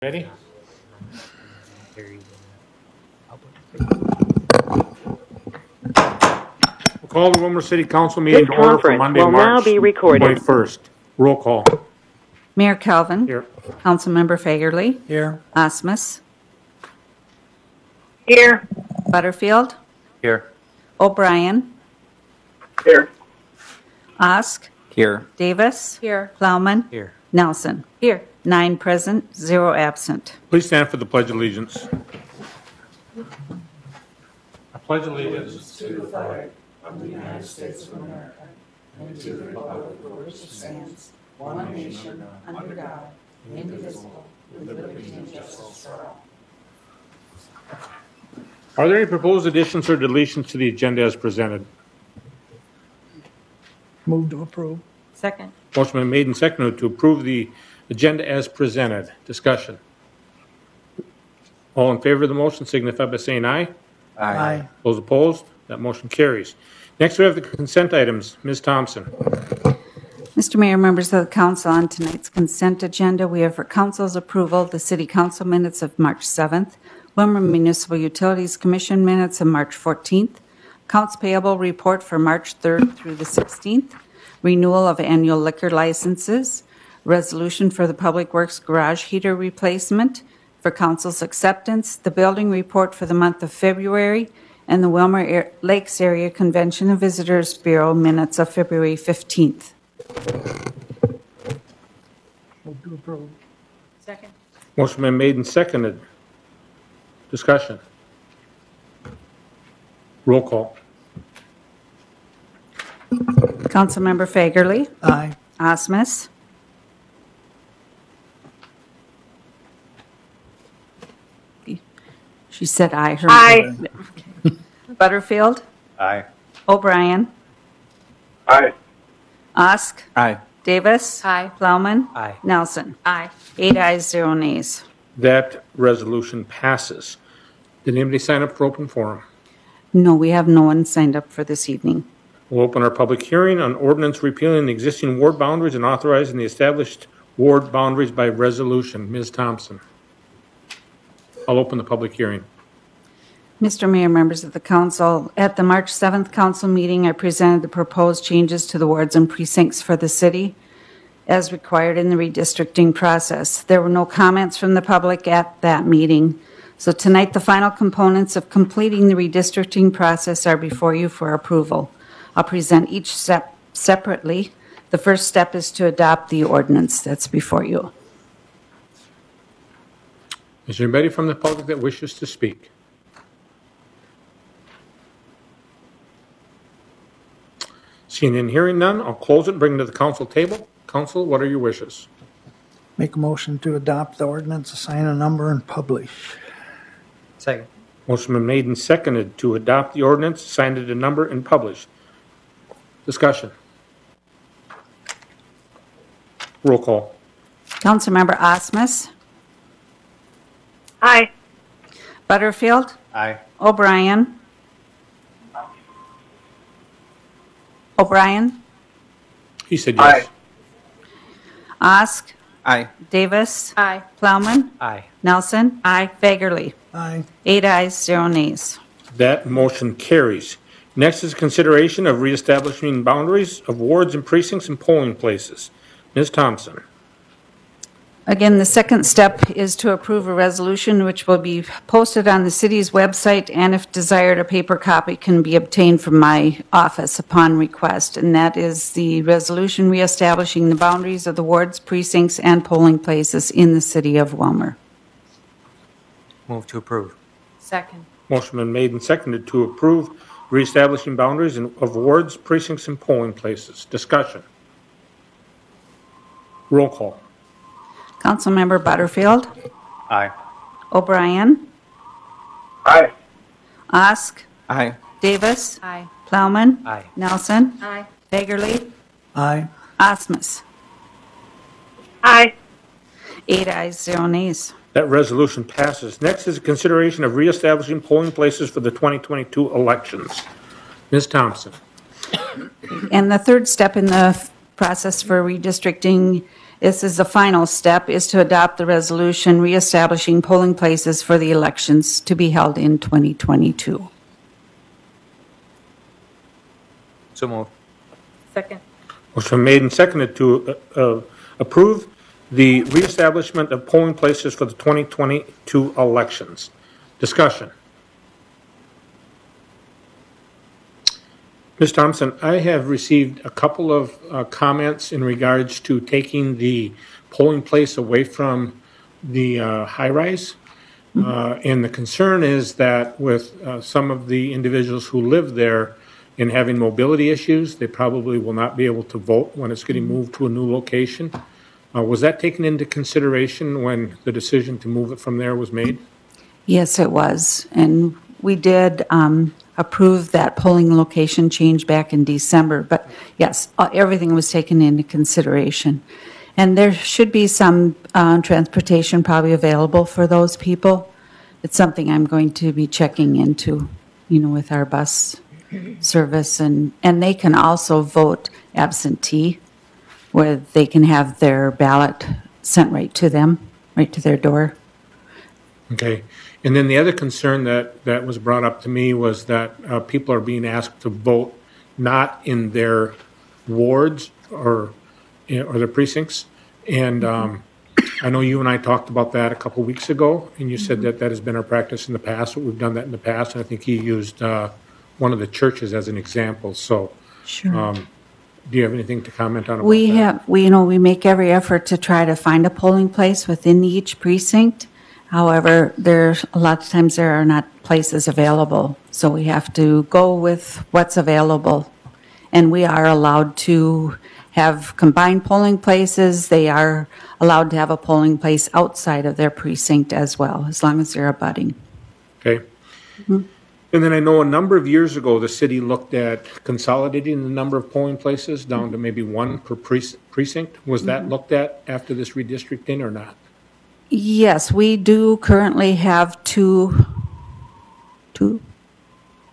Ready? We'll call the Willmar City Council meeting to order for Monday, March 21st. Roll call. Mayor Calvin. Here. Councilmember Fagerly. Here. Osmus. Here. Butterfield. Here. O'Brien. Here. Osk. Here. Davis. Here. Plowman. Here. Nelson. Here. 9 present, 0 absent. Please stand for the Pledge of Allegiance. I pledge allegiance to the flag of the United States of America and to the republic for which it stands, one nation, under God, indivisible, with liberty and justice for all. Are there any proposed additions or deletions to the agenda as presented? Move to approve. Second. Motion been made and seconded to approve the agenda as presented. Discussion. All in favor of the motion signify by saying aye. Aye. Those opposed? That motion carries. Next, we have the consent items. Ms. Thompson. Mr. Mayor, members of the council, on tonight's consent agenda, we have for council's approval the City Council minutes of March 7th, Willmar Municipal Utilities Commission minutes of March 14th, accounts payable report for March 3rd through the 16th, renewal of annual liquor licenses, resolution for the Public Works garage heater replacement, for council's acceptance, the building report for the month of February, and the Willmar Lakes Area Convention and Visitors Bureau minutes of February 15th. Move to approve. Second. Motion been made and seconded. Discussion. Roll call. Councilmember Fagerly. Aye. Osmus. She said aye. Aye. Butterfield. Aye. O'Brien. Aye. Osk. Aye. Davis. Aye. Plowman. Aye. Nelson. Aye. 8 ayes, 0 nays. That resolution passes. Did anybody sign up for open forum? No, we have no one signed up for this evening. We'll open our public hearing on ordinance repealing the existing ward boundaries and authorizing the established ward boundaries by resolution. Ms. Thompson. I'll open the public hearing. Mr. Mayor, members of the council, at the March 7th council meeting, I presented the proposed changes to the wards and precincts for the city as required in the redistricting process. There were no comments from the public at that meeting. So tonight, the final components of completing the redistricting process are before you for approval. I'll present each step separately. The first step is to adopt the ordinance that's before you. Is there anybody from the public that wishes to speak? Seeing and hearing none, I'll close it and bring it to the council table. Council, what are your wishes? Make a motion to adopt the ordinance, assign a number, and publish. Second. Motion been made and seconded to adopt the ordinance, assign it a number, and publish. Discussion. Roll call. Councilmember Osmus. Aye. Butterfield. Aye. O'Brien. O'Brien. He said yes. Osk. Aye. Davis. Aye. Plowman. Aye. Nelson. Aye. Fagerly. Aye. 8 ayes, 0 nays. That motion carries. Next is consideration of reestablishing boundaries of wards and precincts and polling places. Ms. Thompson. Again, the second step is to approve a resolution which will be posted on the city's website, and if desired, a paper copy can be obtained from my office upon request. And that is the resolution reestablishing the boundaries of the wards, precincts, and polling places in the city of Willmar. Move to approve. Second. Motion been made and seconded to approve reestablishing boundaries of wards, precincts, and polling places. Discussion. Roll call. Councilmember Butterfield. Aye. O'Brien. Aye. Osk. Aye. Davis. Aye. Plowman. Aye. Nelson. Aye. Fagerly. Aye. Osmus. Aye. 8 ayes, 0 nays. That resolution passes. Next is a consideration of reestablishing polling places for the 2022 elections. Ms. Thompson. And the third step in the process for redistricting This is the final step, is to adopt the resolution reestablishing polling places for the elections to be held in 2022. So moved. Second. Motion made and seconded to approve the reestablishment of polling places for the 2022 elections. Discussion. Ms. Thompson, I have received a couple of comments in regards to taking the polling place away from the high-rise. And the concern is that with some of the individuals who live there and having mobility issues, they probably will not be able to vote when it's getting moved to a new location. Was that taken into consideration when the decision to move it from there was made? Yes, it was. And we did approve that polling location change back in December. But yes, everything was taken into consideration. And there should be some transportation probably available for those people. It's something I'm going to be checking into, with our bus service. And they can also vote absentee, where they can have their ballot sent right to them, right to their door. Okay. And then the other concern that was brought up to me was that people are being asked to vote not in their wards or their precincts. And I know you and I talked about that a couple weeks ago, and you said that has been our practice in the past. We've done that in the past, and I think you used one of the churches as an example. So, Sure. Do you have anything to comment on? We make every effort to try to find a polling place within each precinct. However, there's a lot of times there are not places available, so we have to go with what's available. And we are allowed to have combined polling places. They are allowed to have a polling place outside of their precinct as well, as long as they're abutting. Okay. Mm-hmm. And then I know a number of years ago, the city looked at consolidating the number of polling places down to maybe one per precinct. Was that looked at after this redistricting or not? Yes, we do currently have two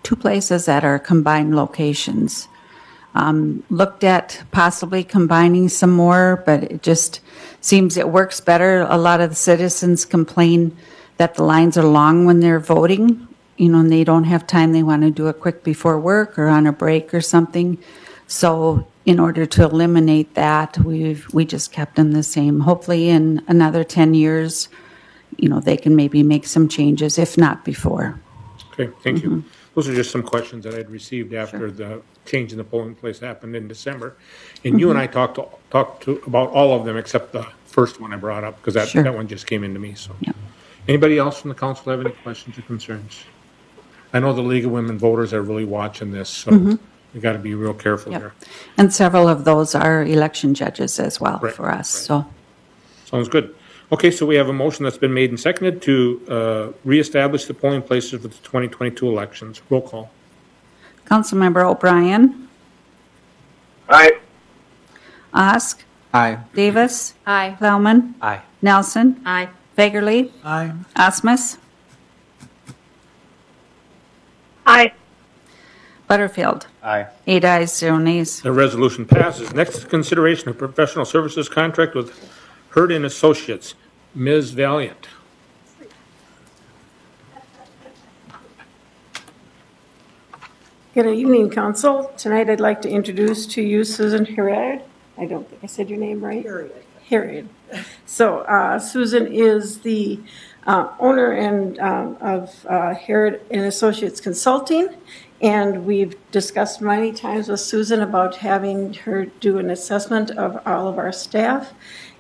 places that are combined locations. Looked at possibly combining some more, but it just seems it works better. A lot of the citizens complain that the lines are long when they're voting, and they don't have time. They want to do it quick before work or on a break or something. So in order to eliminate that, we just kept them the same. Hopefully in another 10 years, they can maybe make some changes, if not before. Okay, thank you. Those are just some questions that I'd received after the change in the polling place happened in December. And you and I talked about all of them except the first one I brought up, because that one just came into me. So, Anybody else from the council have any questions or concerns? I know the League of Women Voters are really watching this, so we got to be real careful here. And several of those are election judges as well for us. So, sounds good. Okay, so we have a motion that's been made and seconded to reestablish the polling places for the 2022 elections. Roll call. Councilmember O'Brien. Aye. Osk. Aye. Davis. Aye. Plowman. Aye. Nelson. Aye. Fagerly. Aye. Osmus. Aye. Butterfield. Aye. 8 ayes, 0 nays. The resolution passes. Next is consideration of professional services contract with Hurd and Associates. Ms. Valiant. Good evening, Council. Tonight I'd like to introduce to you Susan Herod. I don't think I said your name right. Herod. So Susan is the owner and of Herod and Associates Consulting, and we've discussed many times with Susan about having her do an assessment of all of our staff,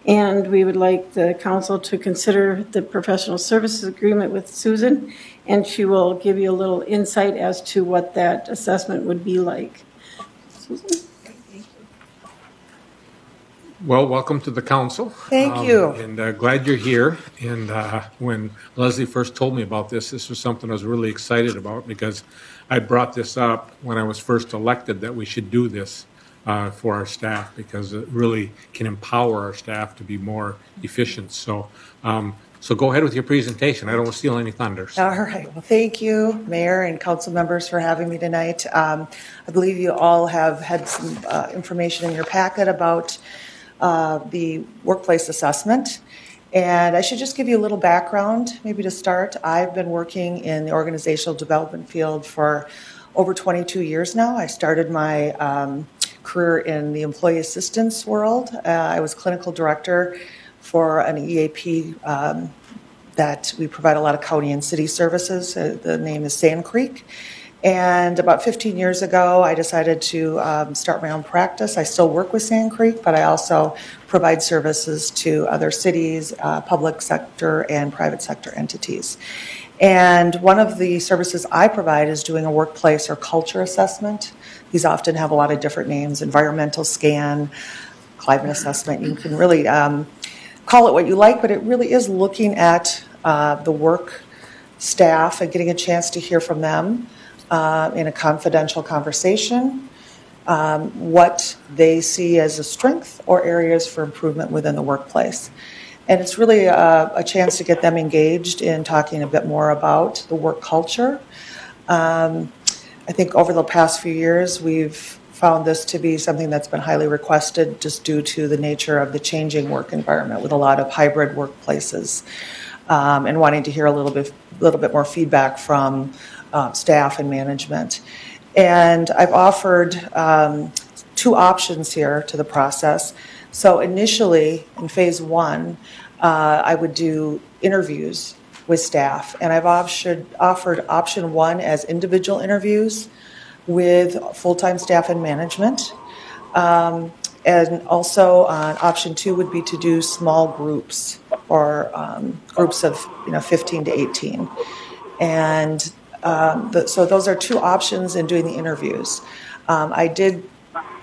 and we would like the council to consider the professional services agreement with Susan, and she will give you a little insight as to what that assessment would be like. Susan? Well, welcome to the council. Thank you. And glad you're here. And when Leslie first told me about this was something I was really excited about, because I brought this up when I was first elected that we should do this for our staff, because it really can empower our staff to be more efficient. So, so go ahead with your presentation. I don't want to steal any thunder. All right. Well, thank you, Mayor and council members, for having me tonight. I believe you all have had some information in your packet about the workplace assessment. And I should just give you a little background, maybe to start. I've been working in the organizational development field for over 22 years now. I started my career in the employee assistance world. I was clinical director for an EAP that we provide a lot of county and city services. The name is Sand Creek. And about 15 years ago, I decided to start my own practice. I still work with Sand Creek, but I also provide services to other cities, public sector, and private sector entities. And one of the services I provide is doing a workplace or culture assessment. These often have a lot of different names: environmental scan, climate assessment. You can really call it what you like, but it really is looking at the work staff and getting a chance to hear from them in a confidential conversation, what they see as a strength or areas for improvement within the workplace. And it's really a chance to get them engaged in talking a bit more about the work culture. I think over the past few years, we've found this to be something that's been highly requested just due to the nature of the changing work environment with a lot of hybrid workplaces, and wanting to hear a little bit more feedback from staff and management. And I've offered 2 options here to the process. So initially, in phase 1, I would do interviews with staff, and I've offered option 1 as individual interviews with full-time staff and management. And also option 2 would be to do small groups, or groups of 15 to 18. And so those are 2 options in doing the interviews. I did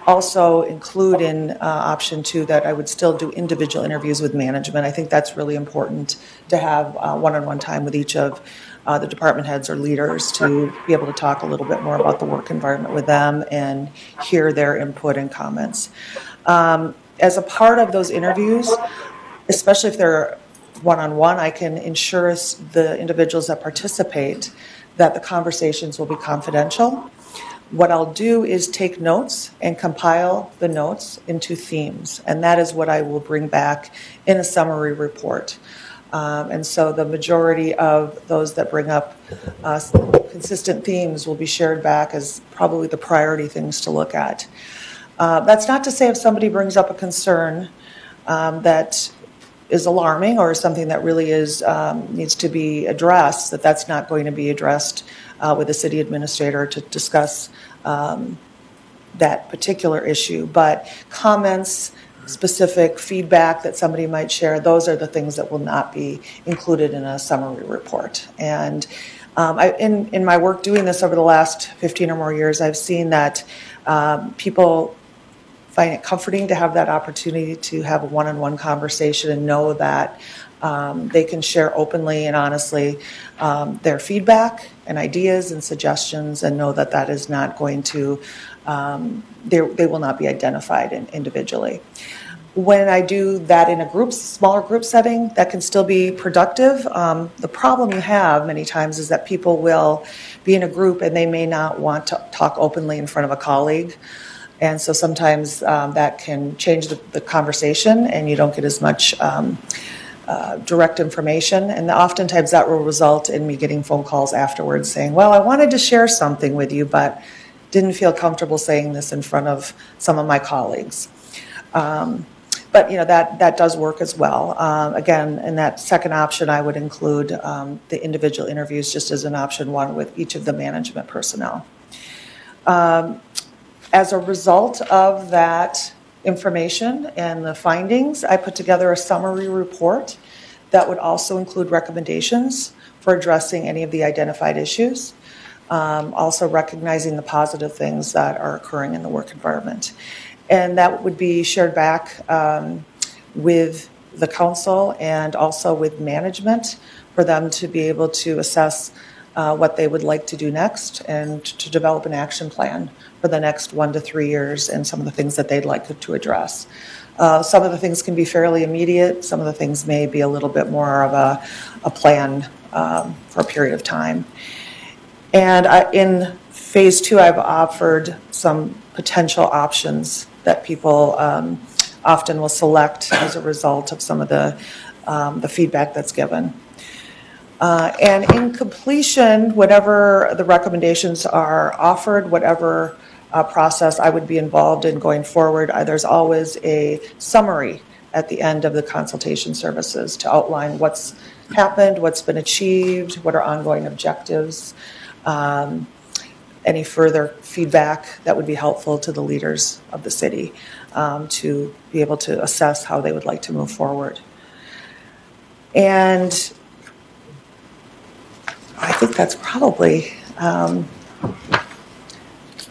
also include in option 2 that I would still do individual interviews with management. I think that's really important to have one-on-one time with each of the department heads or leaders to be able to talk a little bit more about the work environment with them and hear their input and comments. As a part of those interviews, especially if they're one-on-one, I can ensure the individuals that participate that the conversations will be confidential. What I'll do is take notes and compile the notes into themes, and that is what I will bring back in a summary report. And so the majority of those that bring up consistent themes will be shared back as probably the priority things to look at. That's not to say if somebody brings up a concern that is alarming or something that really needs to be addressed, that's not going to be addressed with the city administrator to discuss that particular issue. But comments, specific feedback that somebody might share, those are the things that will not be included in a summary report. And in my work doing this over the last 15 or more years, I've seen that people find it comforting to have that opportunity to have a one-on-one conversation and know that they can share openly and honestly their feedback and ideas and suggestions, and know that that is not going to, they will not be identified individually. When I do that in a smaller group setting, that can still be productive. The problem you have many times is that people will be in a group and they may not want to talk openly in front of a colleague. And so sometimes that can change the conversation, and you don't get as much direct information. And oftentimes that will result in me getting phone calls afterwards saying, well, I wanted to share something with you, but didn't feel comfortable saying this in front of some of my colleagues. But that does work as well. Again, in that second option, I would include the individual interviews just as an option 1 with each of the management personnel. As a result of that information and the findings, I put together a summary report that would also include recommendations for addressing any of the identified issues, also recognizing the positive things that are occurring in the work environment. And that would be shared back with the council and also with management for them to be able to assess what they would like to do next and to develop an action plan for the next 1 to 3 years and some of the things that they'd like to address. Some of the things can be fairly immediate. Some of the things may be a little bit more of a plan for a period of time. And in phase 2, I've offered some potential options that people often will select as a result of some of the feedback that's given. And in completion, whatever the recommendations are offered, whatever process I would be involved in going forward, there's always a summary at the end of the consultation services to outline what's happened, what's been achieved, what are ongoing objectives, any further feedback that would be helpful to the leaders of the city to be able to assess how they would like to move forward. And I think that's probably kind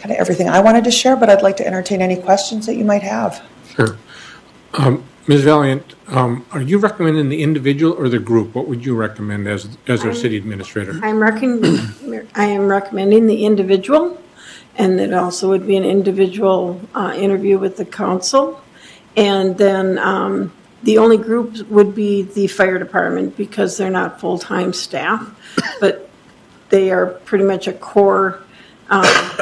of everything I wanted to share, but I'd like to entertain any questions that you might have. Sure. Ms. Valiant, are you recommending the individual or the group? What would you recommend as our city administrator? I am recommending the individual, and it also would be an individual interview with the council. And then the only group would be the fire department because they're not full-time staff, but they are pretty much a core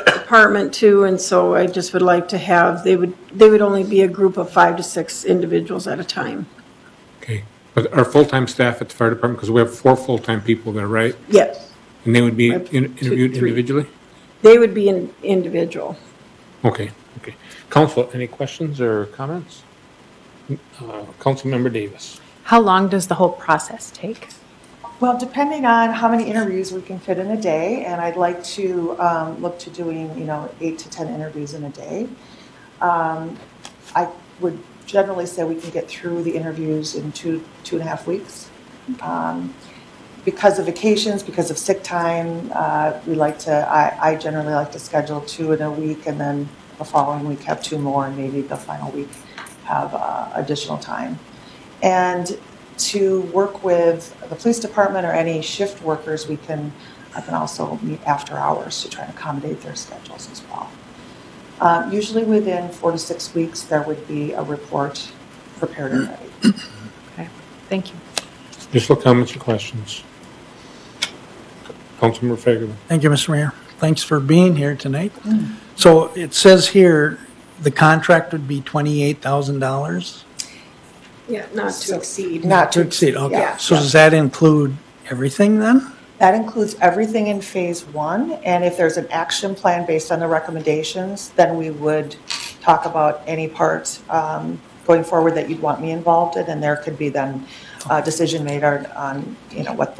department too, and so I just would like to have, they would only be a group of 5 to 6 individuals at a time. Okay. But our full-time staff at the fire department, because we have 4 full-time people there, right? Yes. And they would be interviewed individually? They would be an individual. Okay. Okay. Council, any questions or comments? Councilmember Davis. How long does the whole process take? Well, depending on how many interviews we can fit in a day, and I'd like to look to doing, 8 to 10 interviews in a day. I would generally say we can get through the interviews in 2.5 weeks. Because of vacations, because of sick time, I generally like to schedule 2 in a week, and then the following week have 2 more, and maybe the final week have additional time. And to work with the police department or any shift workers, I can also meet after hours to try and accommodate their schedules as well. Usually within 4 to 6 weeks, there would be a report prepared and ready. Okay, thank you. Additional comments or questions? Councilmember Fagerman. Thank you, Mr. Mayor. Thanks for being here tonight. So it says here the contract would be $28,000? Yeah, not to exceed. Not to exceed, okay. Yeah, so yeah. Does that include everything then? That includes everything in phase 1, and if there's an action plan based on the recommendations, then we would talk about any part going forward that you'd want me involved in, and there could be then a decision made on what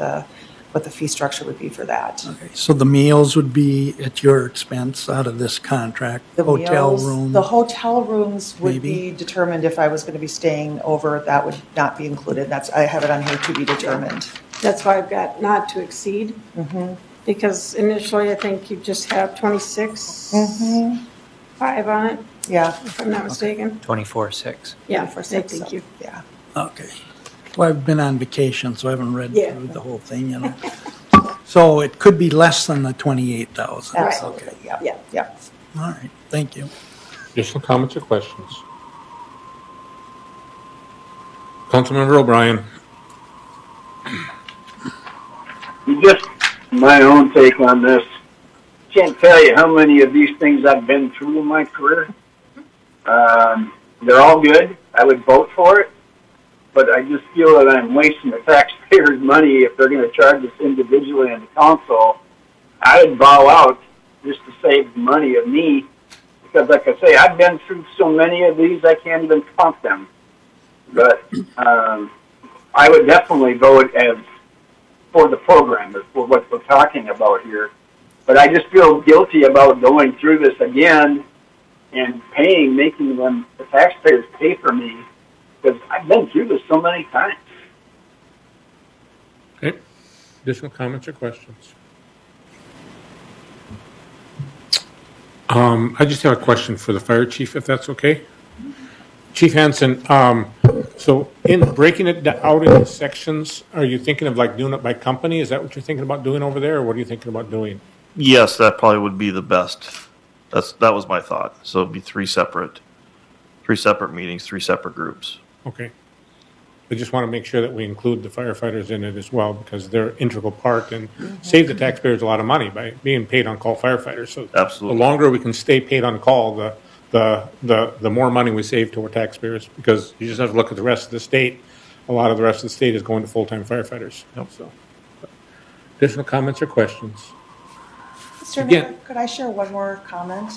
the fee structure would be for that. Okay, so the meals would be at your expense out of this contract? The hotel meals, room? The hotel rooms would maybe be determined if I was going to be staying over. That would not be included. I have it on here to be determined. That's why I've got not to exceed. Because initially I think you just have 26.5 on it. Yeah. If I'm not mistaken. 24/6. Yeah, For thank six, you. Yeah. Okay. Well, I've been on vacation, so I haven't read Yeah. through the whole thing, So it could be less than the 28,000. Absolutely. Okay. Yeah. Yeah. Yeah. All right. Thank you. Additional comments or questions? Councilmember O'Brien. Just my own take on this. Can't tell you how many of these things I've been through in my career. They're all good. I would vote for it. But I just feel that I'm wasting the taxpayers' money if they're going to charge us individually in the council. I would bow out just to save money of me. Because like I say, I've been through so many of these, I can't even count them. But I would definitely vote as for the program, as for what we're talking about here. But I just feel guilty about going through this again and making them, the taxpayers pay for me, because I've been through this so many times. Okay. Additional comments or questions? I just have a question for the fire chief, if that's okay. Chief Hansen, so in breaking it out into sections, are you thinking of like doing it by company? Is that what you're thinking about doing over there, or what are you thinking about doing? Yes, that probably would be the best. That was my thought. So it'd be three separate meetings, 3 separate groups. Okay. I just want to make sure that we include the firefighters in it as well, because they're an integral part and save the taxpayers a lot of money by being paid on call firefighters. So absolutely, the longer we can stay paid on call, the the more money we save to our taxpayers, because you just have to look at the rest of the state. A lot of the rest of the state is going to full-time firefighters. Yep. So, additional comments or questions? Mr. Again. Mayor, could I share one more comment?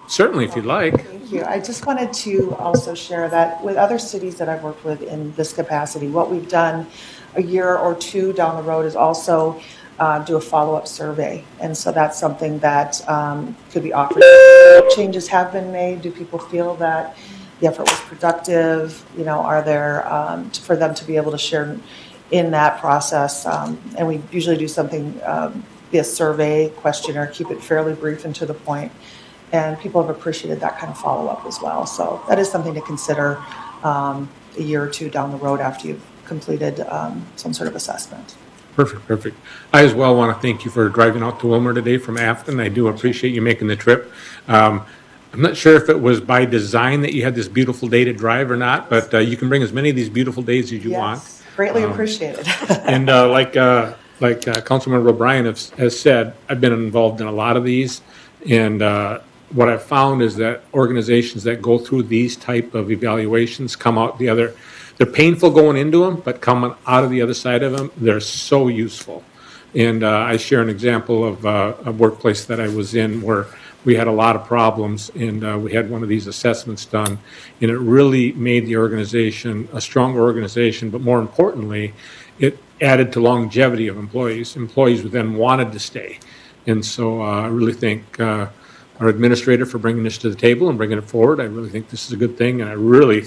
Certainly, if you'd like. Thank you. I just wanted to also share that with other cities that I've worked with in this capacity, what we've done a year or two down the road is also do a follow-up survey. And so that's something that could be offered. What changes have been made? Do people feel that the effort was productive? You know, are there, for them to be able to share in that process? And we usually do something via survey, questionnaire, keep it fairly brief and to the point. And people have appreciated that kind of follow-up as well. So that is something to consider a year or two down the road after you've completed some sort of assessment. Perfect, perfect. I as well want to thank you for driving out to Willmar today from Afton. I do appreciate you making the trip. I'm not sure if it was by design that you had this beautiful day to drive or not, but you can bring as many of these beautiful days as you want. Greatly appreciated. And like Councilmember O'Brien has said, I've been involved in a lot of these, and what I've found is that organizations that go through these type of evaluations come out the other. They're painful going into them, but coming out of the other side of them, they're so useful. And I share an example of a workplace that I was in where we had a lot of problems, and we had one of these assessments done, and it really made the organization a stronger organization, but more importantly, it added to longevity of employees. Employees then wanted to stay. And so I really thank our administrator for bringing this to the table and bringing it forward. I really think this is a good thing, and I really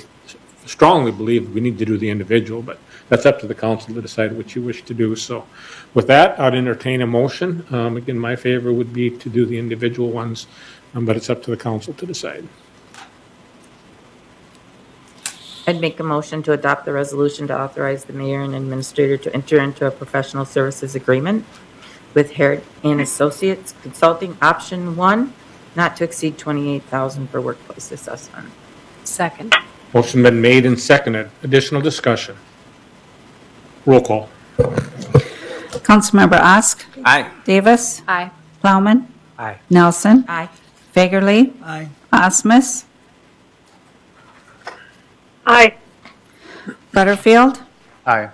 strongly believe we need to do the individual, but that's up to the council to decide what you wish to do. So with that, I'd entertain a motion. Again, my favor would be to do the individual ones, but it's up to the council to decide. I'd make a motion to adopt the resolution to authorize the mayor and administrator to enter into a professional services agreement with Herod and Associates Consulting Option 1, not to exceed $28,000 for workplace assessment. Second. Motion been made and seconded. Additional discussion. Roll call. Councilmember Osk. Aye. Davis. Aye. Plowman. Aye. Nelson. Aye. Fagerly. Aye. Osmus. Aye. Butterfield. Aye.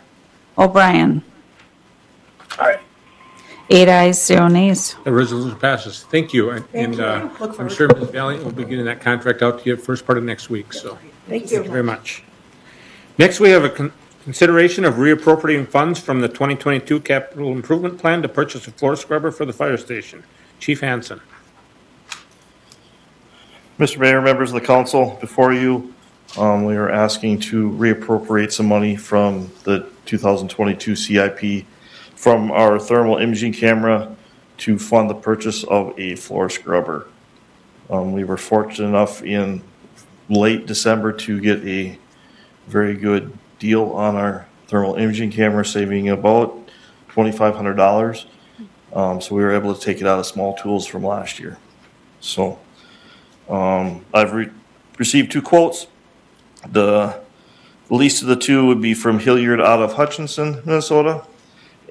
O'Brien. Aye. 8 ayes, 0 nays. The resolution passes. Thank you. And I'm sure Ms. Valiant will be getting that contract out to you first part of next week. So thank you very much. Next, we have a consideration of reappropriating funds from the 2022 capital improvement plan to purchase a floor scrubber for the fire station. Chief Hansen. Mr. Mayor, members of the council, before you, we are asking to reappropriate some money from the 2022 CIP from our thermal imaging camera to fund the purchase of a floor scrubber. We were fortunate enough in late December to get a very good deal on our thermal imaging camera, saving about $2,500. So we were able to take it out of small tools from last year. So I've received 2 quotes. The least of the 2 would be from Hilliard out of Hutchinson, Minnesota.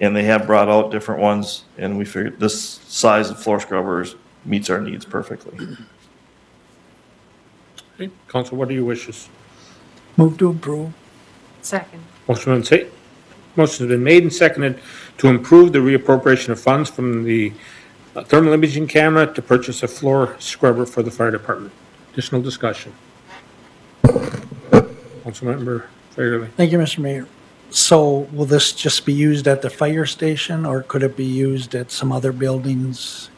And they have brought out different ones, and we figured this size of floor scrubbers meets our needs perfectly. Okay. Council, what are your wishes? Move to approve. Second. Motion has been made and seconded to improve the reappropriation of funds from the thermal imaging camera to purchase a floor scrubber for the fire department. Additional discussion. Councilmember Fagerly. Thank you, Mr. Mayor. So will this just be used at the fire station, or could it be used at some other buildings?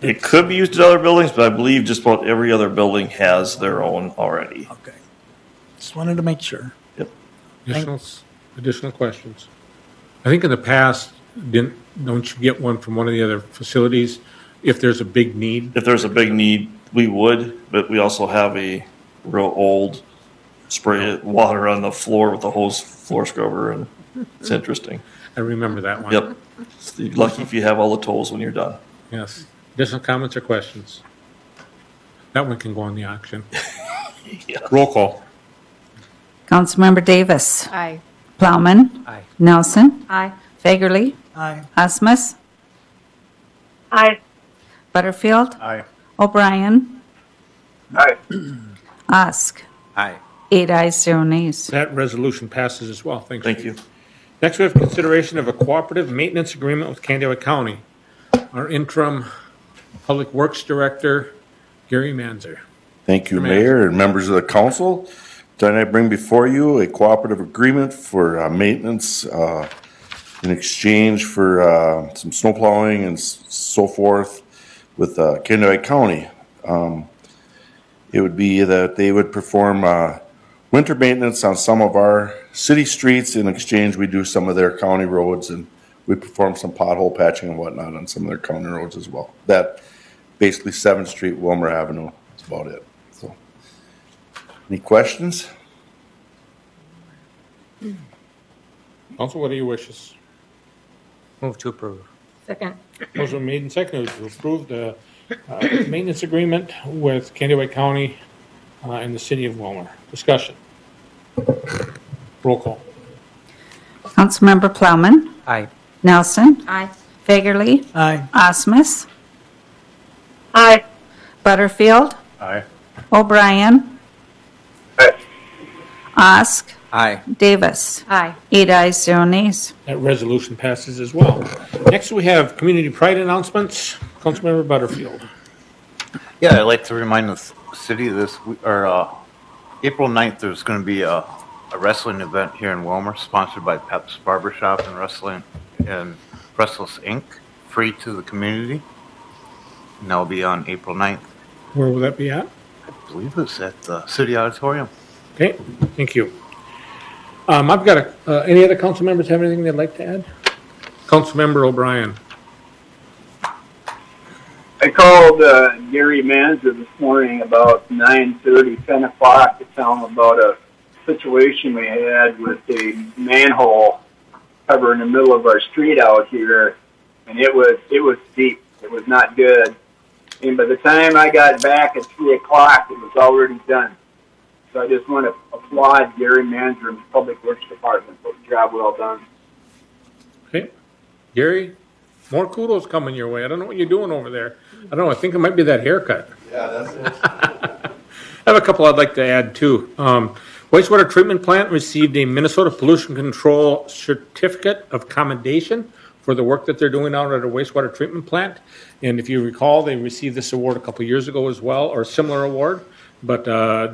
It could be used at other buildings, but I believe just about every other building has their own already. Okay. Just wanted to make sure. Yep. Additional questions? I think in the past, don't you get one from one of the other facilities if there's a big need? If there's a big need, we would, but we also have a real old spray water on the floor with the hose floor scrubber, and it's interesting. I remember that one. Yep. You're lucky if you have all the tools when you're done. Yes. Additional comments or questions? That one can go on the auction. Yeah. Roll call. Councilmember Davis. Aye. Plowman. Aye. Nelson. Aye. Fagerly. Aye. Osmus. Aye. Butterfield. Aye. O'Brien. Aye. Ask. Aye. 8 ayes, 0 nays. That resolution passes as well. Thanks. Thank you. Next, we have consideration of a cooperative maintenance agreement with Candidacy County. Our interim Public Works Director, Gary Manzer. Thank you, Mr. Mayor and members of the council. Tonight I bring before you a cooperative agreement for maintenance in exchange for some snow plowing and so forth with Candidacy County. It would be that they would perform winter maintenance on some of our city streets. In exchange, we do some of their county roads, and we perform some pothole patching and whatnot on some of their county roads as well. That basically 7th Street, Willmar Avenue, that's about it. So, any questions? Council, what are your wishes? Move to approve. Second. Motion made and seconded to approve the maintenance agreement with Candidacy County and the city of Willmar. Discussion. Roll call. Councilmember Plowman. Aye. Nelson. Aye. Fagerly. Aye. Osmus. Aye. Butterfield. Aye. O'Brien. Aye. Ask. Aye. Davis. Aye. 8 ayes, 0 nays. That resolution passes as well. Next, we have community pride announcements. Councilmember Butterfield. Yeah, I'd like to remind the city this, April 9th, there's going to be a wrestling event here in Willmar, sponsored by Pep's Barbershop and Wrestling and Restless Inc., free to the community. And that'll be on April 9th. Where will that be at? I believe it's at the City Auditorium. Okay, thank you. I've got any other council members have anything they'd like to add? Councilmember O'Brien. I called Gary Manzer this morning about 9:30, 10 o'clock to tell him about a situation we had with a manhole covering the middle of our street out here, and it was deep. It was not good. And by the time I got back at 3 o'clock, it was already done. So I just want to applaud Gary Manzer and the Public Works Department for the job well done. Okay. Gary, more kudos coming your way. I don't know what you're doing over there. I don't know. I think it might be that haircut. Yeah, that's it. I have a couple I'd like to add too. Wastewater treatment plant received a Minnesota Pollution Control Certificate of Commendation for the work that they're doing out at a wastewater treatment plant. And if you recall, they received this award a couple years ago as well, or a similar award. But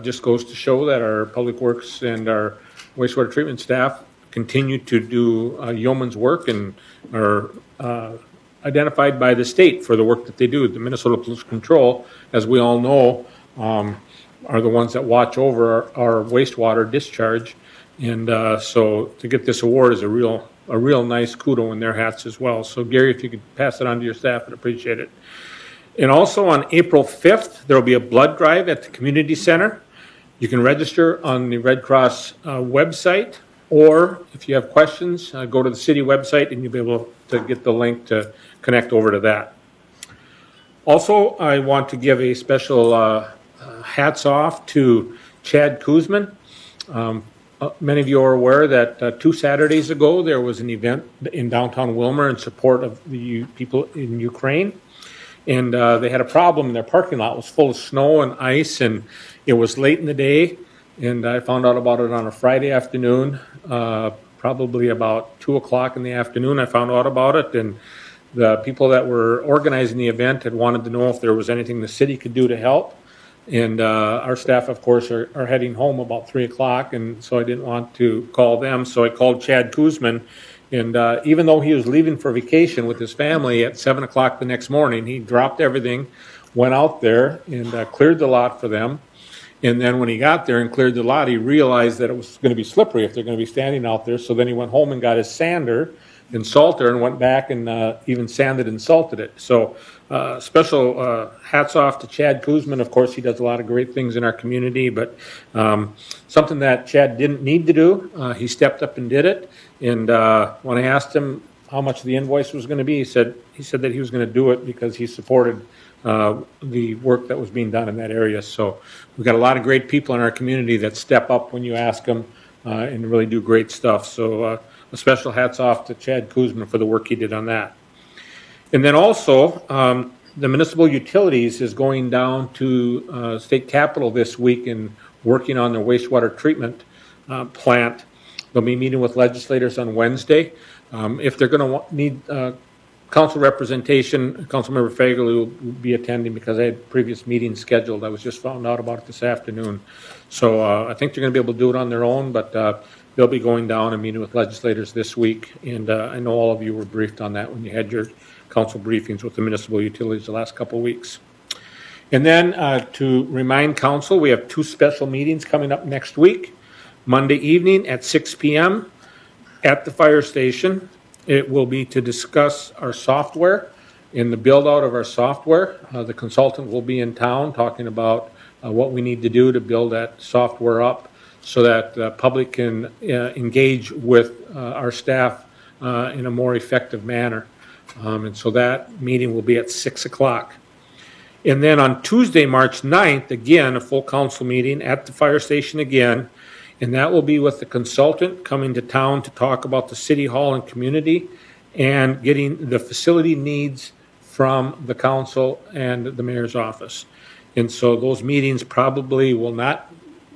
just goes to show that our public works and our wastewater treatment staff continue to do yeoman's work and are identified by the state for the work that they do. The Minnesota Pollution Control, as we all know, are the ones that watch over our wastewater discharge. And so to get this award is a real nice kudo in their hats as well. So Gary, if you could pass it on to your staff, I'd appreciate it. And also on April 5th, there will be a blood drive at the community center. You can register on the Red Cross website, or if you have questions, go to the city website and you'll be able to get the link to connect over to that. Also, I want to give a special hats off to Chad Kuzman. Many of you are aware that 2 Saturdays ago, there was an event in downtown Willmar in support of the people in Ukraine. And they had a problem. Their parking lot was full of snow and ice, and it was late in the day. And I found out about it on a Friday afternoon, probably about 2 o'clock in the afternoon. I found out about it, and the people that were organizing the event had wanted to know if there was anything the city could do to help. And our staff, of course, are heading home about 3 o'clock, and so I didn't want to call them. So I called Chad Kuzman. And even though he was leaving for vacation with his family at 7 o'clock the next morning, he dropped everything, went out there and cleared the lot for them. And then when he got there and cleared the lot, he realized that it was going to be slippery if they're going to be standing out there. So then he went home and got his sander and salter and went back and even sanded and salted it. So special hats off to Chad Kuzman. Of course, he does a lot of great things in our community, but something that Chad didn't need to do, he stepped up and did it. And when I asked him how much the invoice was going to be, he said that he was going to do it because he supported the work that was being done in that area. So we've got a lot of great people in our community that step up when you ask them and really do great stuff. So a special hats off to Chad Kuzman for the work he did on that. And then also, the municipal utilities is going down to state capitol this week and working on their wastewater treatment plant. They'll be meeting with legislators on Wednesday. If they're going to need council representation, Councilmember Fagerly will be attending because I had previous meetings scheduled. I was just found out about it this afternoon. So I think they're going to be able to do it on their own, but they'll be going down and meeting with legislators this week. And I know all of you were briefed on that when you had your council briefings with the municipal utilities the last couple of weeks. And then to remind council, we have 2 special meetings coming up next week. Monday evening at 6 p.m. at the fire station. It will be to discuss our software and the build out of our software. The consultant will be in town talking about what we need to do to build that software up so that the public can engage with our staff in a more effective manner. And so that meeting will be at 6 o'clock. And then on Tuesday, March 9th, again, a full council meeting at the fire station again. And that will be with the consultant coming to town to talk about the city hall and community and getting the facility needs from the council and the mayor's office. And so those meetings probably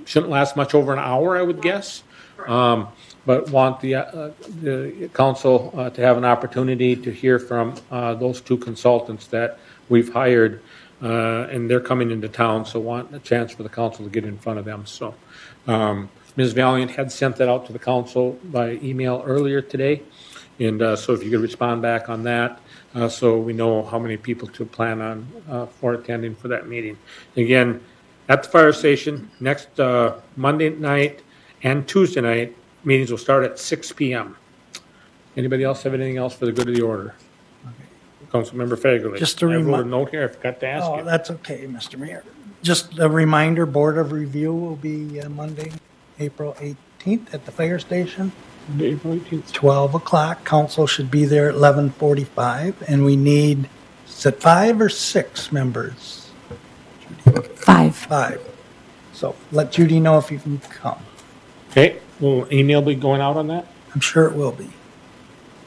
shouldn't last much over an hour, I would guess. But want the council to have an opportunity to hear from those 2 consultants that we've hired, and they're coming into town, so want a chance for the council to get in front of them. So Ms. Valiant had sent that out to the council by email earlier today, and so if you could respond back on that, so we know how many people to plan on for attending for that meeting. Again, at the fire station next Monday night and Tuesday night, meetings will start at 6 p.m. Anybody else have anything else for the good of the order? Councilmember Fagerly. Just a I wrote a note here. I forgot to ask you. That's okay, Mr. Mayor. Just a reminder, Board of Review will be Monday, April 18th at the fire station. April 18th. 12 o'clock. Council should be there at 11:45. And we need, is it 5 or 6 members? 5. 5. So let Judy know if you can come. Okay. Will email be going out on that? I'm sure it will be.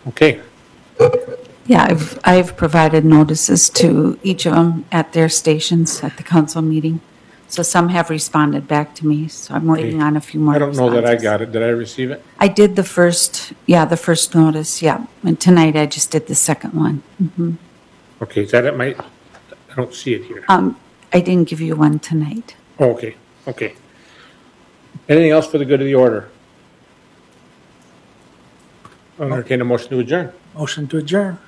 Okay. Yeah, I've provided notices to each of them at their stations at the council meeting. So some have responded back to me, so I'm waiting on a few more I don't know that I responses. got it. Did I receive it? I did the first notice, yeah. And tonight I just did the second one. Okay, is that it? I don't see it here. I didn't give you one tonight. Oh, okay, okay. Anything else for the good of the order? I'll entertain a motion to adjourn. Motion to adjourn.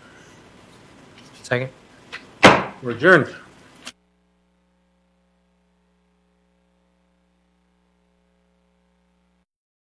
Second. We're adjourned.